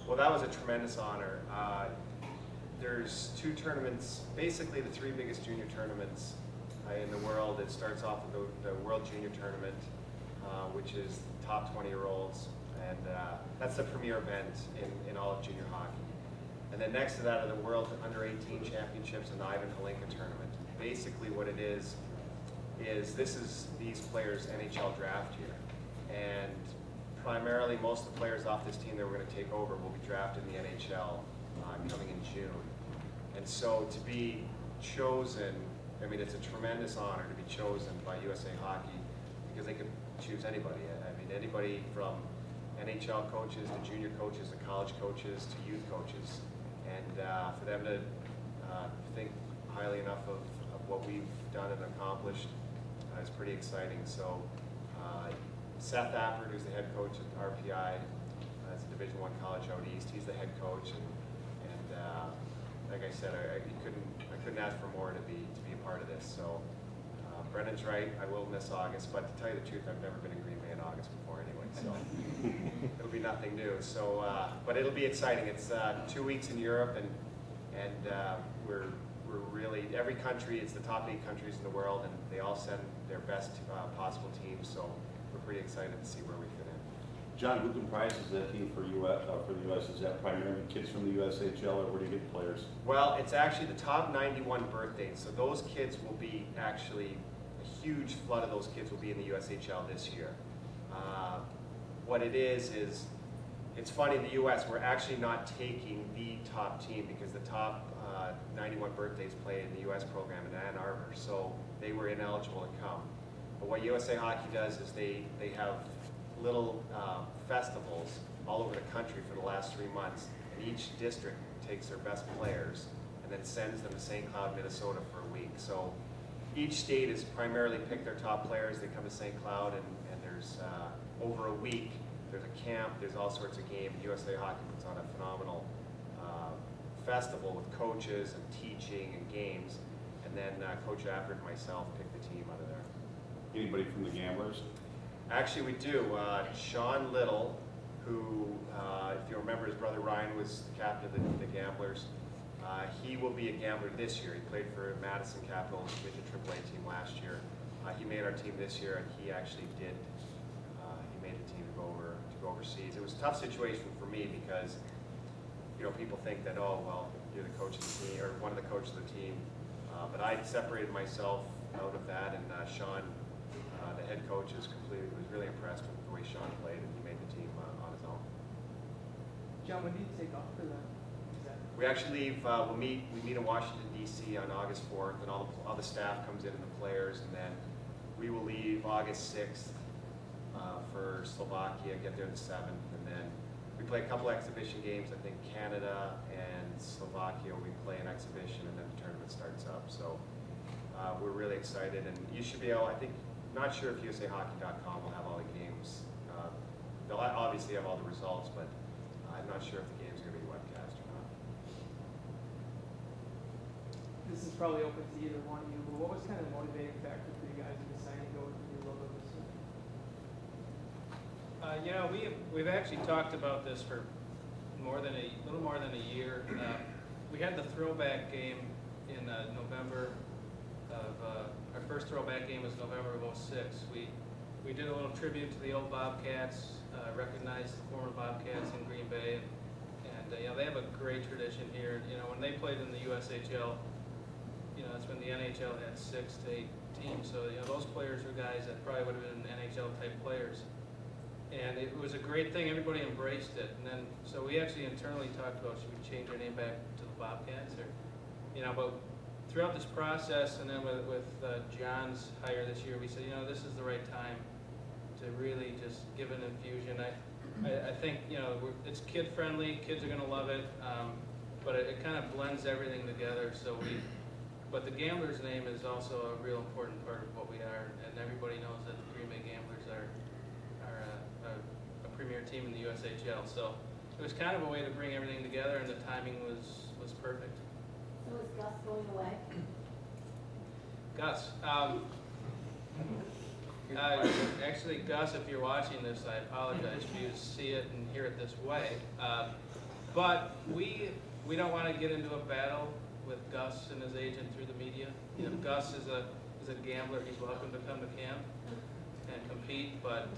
Well, that was a tremendous honor. There's 2 tournaments, basically the 3 biggest junior tournaments in the world. It starts off with the World Junior Tournament, which is top 20-year-olds, and that's the premier event in all of junior hockey. And then next to that are the World Under-18 Championships and the Ivan Holinka Tournament. Basically what it is this is these players' NHL draft year. And primarily most of the players off this team that we're going to take over will be drafted in the NHL coming in June. And so to be chosen, I mean, it's a tremendous honor to be chosen by USA Hockey because they could choose anybody. I mean, anybody from NHL coaches to junior coaches to college coaches to youth coaches. And for them to think highly enough of what we've done and accomplished is pretty exciting. So Seth Appert, who's the head coach at RPI, it's a Division I college out east. He's the head coach, and like I said, I couldn't ask for more to be a part of this. So Brendan's right. I will miss August, but to tell you the truth, I've never been in Green Bay in August before anyway, so it'll be nothing new. So, but it'll be exciting. It's 2 weeks in Europe, and we're really, every country, it's the top 8 countries in the world, and they all send their best possible teams. So we're pretty excited to see where we fit in. John, who comprises that team for the U.S.? Is that primarily kids from the USHL, or where do you get the players? Well, it's actually the top 91 birth dates. So those kids will be actually, a huge flood of those kids will be in the USHL this year. What it is it's funny, in the U.S., we're actually not taking the top team because the top 91 birthdays play in the U.S. program in Ann Arbor, so they were ineligible to come. But what USA Hockey does is they have little festivals all over the country for the last 3 months, and each district takes their best players and then sends them to St. Cloud, Minnesota for a week. So each state has primarily picked their top players. They come to St. Cloud, and there's over a week, there's a camp, there's all sorts of games. USA Hockey puts on a phenomenal festival with coaches and teaching and games, and then Coach Appert and myself pick the team out of there. Anybody from the Gamblers? Actually, we do. Sean Little, who, if you remember, his brother Ryan was the captain of the Gamblers. He will be a Gambler this year. He played for Madison Capitals with the AAA team last year. He made our team this year, and he actually did. He made the team to go overseas. It was a tough situation for me because, you know, people think that, oh, well, you're the coach of the team or one of the coaches of the team. But I separated myself out of that, and Sean, the head coach, was really impressed with the way Sean played, and he made the team on his own. John, when do you take off for that? We actually leave. We meet in Washington D.C. on August 4th, and all the staff comes in and the players, and then we will leave August 6th for Slovakia. Get there the 7th, and then we play a couple exhibition games. I think Canada and Slovakia we play an exhibition, and then the tournament starts up. So we're really excited, and you should be able. I think. Not sure if USAHockey.com will have all the games. They'll obviously have all the results, but I'm not sure if the games are going to be webcast or not. This is probably open to either one of you, but what was kind of the motivating factor for you guys in deciding to go with the new logo this year? You know, we've actually talked about this for little more than a year. We had the throwback game in November of our first throwback game was November of '06. We did a little tribute to the old Bobcats, recognized the former Bobcats in Green Bay, and you know, they have a great tradition here. You know, when they played in the USHL, you know, that's when the NHL had 6 to 8 teams. So you know, those players were guys that probably would have been NHL type players. And it was a great thing. Everybody embraced it. And then, so we actually internally talked about, should we change our name back to the Bobcats, or, you know, but throughout this process, and then with John's hire this year, we said, you know, this is the right time to really just give an infusion. I think, you know, it's kid friendly. Kids are going to love it, but it kind of blends everything together. So but the Gamblers name is also a real important part of what we are, and everybody knows that the Green Bay Gamblers are a premier team in the USHL. So it was kind of a way to bring everything together, and the timing was perfect. So is Gus going away? Gus. Actually, Gus, if you're watching this, I apologize for you to see it and hear it this way. But we don't want to get into a battle with Gus and his agent through the media. You know, Gus is a gambler. He's welcome to come to camp and compete, but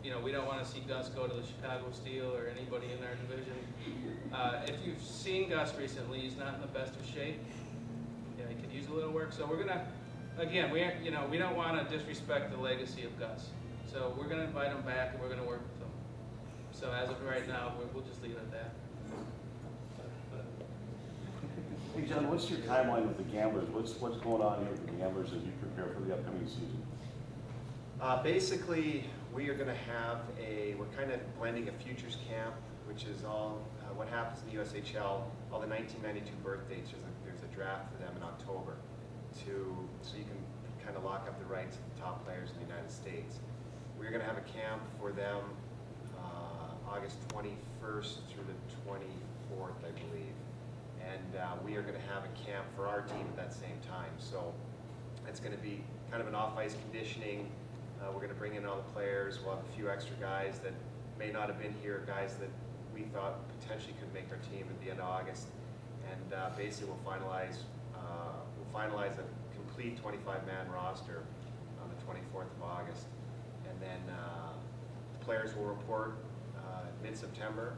you know, we don't want to see Gus go to the Chicago Steel or anybody in our division. If you've seen Gus recently, he's not in the best of shape. Yeah, he could use a little work. So we're gonna, again, we don't want to disrespect the legacy of Gus. So we're gonna invite him back and we're gonna work with him. So as of right now, we'll just leave it at that. Hey, John, what's your timeline with the Gamblers? What's going on here with the Gamblers as you prepare for the upcoming season? Basically, we are going to have we're kind of blending a futures camp, which is all what happens in the USHL, all the 1992 birth dates. There's a draft for them in October so you can kind of lock up the rights of the top players in the United States. We're going to have a camp for them August 21st through the 24th, I believe. And we are going to have a camp for our team at that same time. So it's going to be kind of an off-ice conditioning. We're going to bring in all the players. We'll have a few extra guys that may not have been here, guys that we thought potentially could make our team at the end of August. And basically we'll finalize a complete 25-man roster on the 24th of August. And then the players will report mid-September.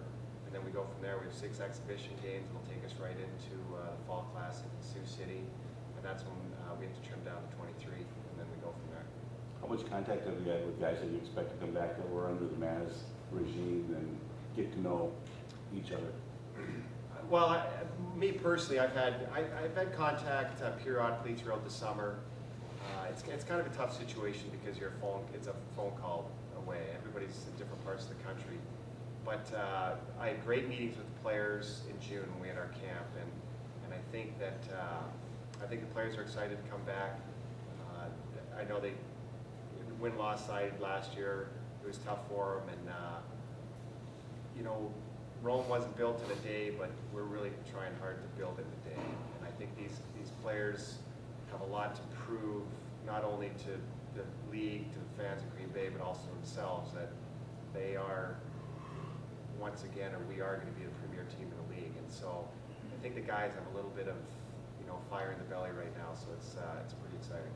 And then we go from there. We have 6 exhibition games. It'll take us right into the Fall Classic in Sioux City. And that's when we have to trim down to 23, and then we go from there. How much contact have you had with guys that you expect to come back that were under the Maz regime and get to know each other? Well, me personally, I've had contact periodically throughout the summer. It's kind of a tough situation because it's a phone call away. Everybody's in different parts of the country. But I had great meetings with the players in June when we had our camp, and I think that the players are excited to come back. I know they win-loss side last year. It was tough for them, and you know, Rome wasn't built in a day, but we're really trying hard to build it in a day. And I think these players have a lot to prove, not only to the league, to the fans of Green Bay, but also themselves, that they are, once again, or we are going to be the premier team in the league. And so I think the guys have a little bit of, you know, fire in the belly right now, so it's pretty exciting.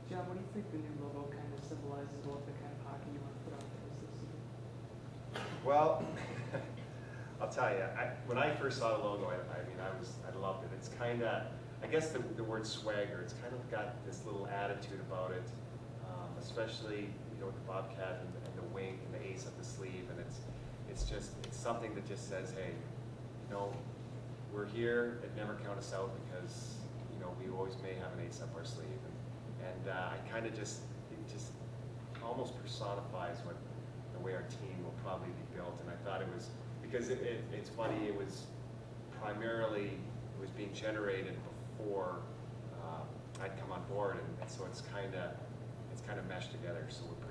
John, what do you think the new logo kind of symbolizes about the kind of hockey you want to put out there this season? Well, I'll tell you, when I first saw the logo, I loved it. It's kind of, I guess the word swagger, it's kind of got this little attitude about it, especially, you know, with the Bobcat and the wing and the ace up the sleeve, and it's something that just says, hey, you know, we're here, it never count us out because, you know, we always may have an ace up our sleeve. And I kind of it just almost personifies the way our team will probably be built. And I thought it was, because it's funny, it was being generated before I'd come on board, and so it's kind of meshed together. So we're